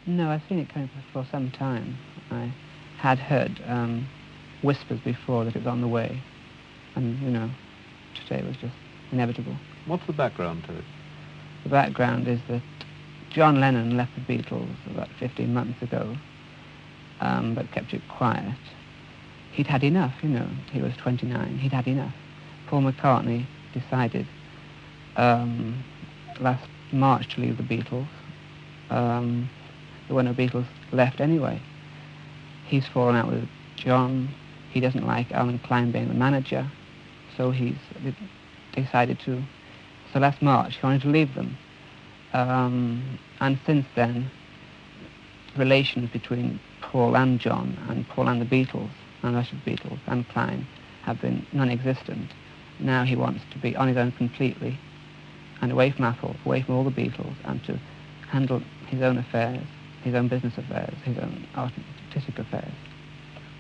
No, I've seen it coming for some time. I had heard whispers before that it was on the way, and, today was just inevitable. What's the background to it? The background is that John Lennon left the Beatles about 15 months ago, but kept it quiet. He'd had enough, he was 29, he'd had enough. Paul McCartney decided last March to leave the Beatles. There were no Beatles left anyway. He's fallen out with John. He doesn't like Alan Klein being the manager, so he's decided to. So last March he wanted to leave them, and since then, relations between Paul and John, and Paul and the Beatles, and the rest of the Beatles, and Klein, have been non-existent. Now he wants to be on his own completely, and away from Apple, away from all the Beatles, and to handle his own affairs, his own business affairs, his own artistic affairs.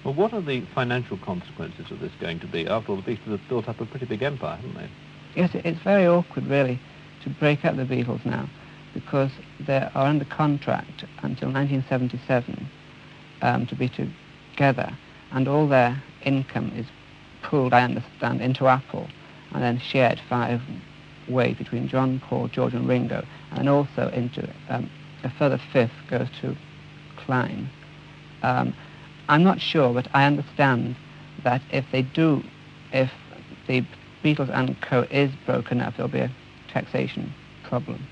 Well, what are the financial consequences of this going to be? After all, the Beatles have built up a pretty big empire, haven't they? Yes, it's very awkward, really, to break up the Beatles now, because they are under contract until 1977 to be together, and all their income is pooled, I understand, into Apple, and then shared 5 ways between John, Paul, George and Ringo, and also into a further 5th goes to Klein. I'm not sure, but I understand that if the Beatles and Co. is broken up, there'll be a taxation problem.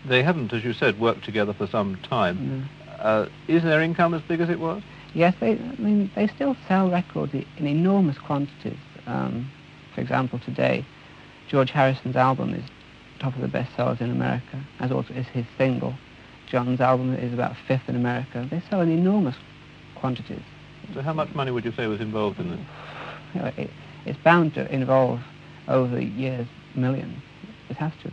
They haven't, as you said, worked together for some time. No. Is their income as big as it was? Yes, they still sell records in enormous quantities. For example, today, George Harrison's album is top of the bestsellers in America, as also is his single. John's album is about 5th in America. They sell in enormous quantities. So how much money would you say was involved in this? It's bound to involve, over the years, millions. It has to.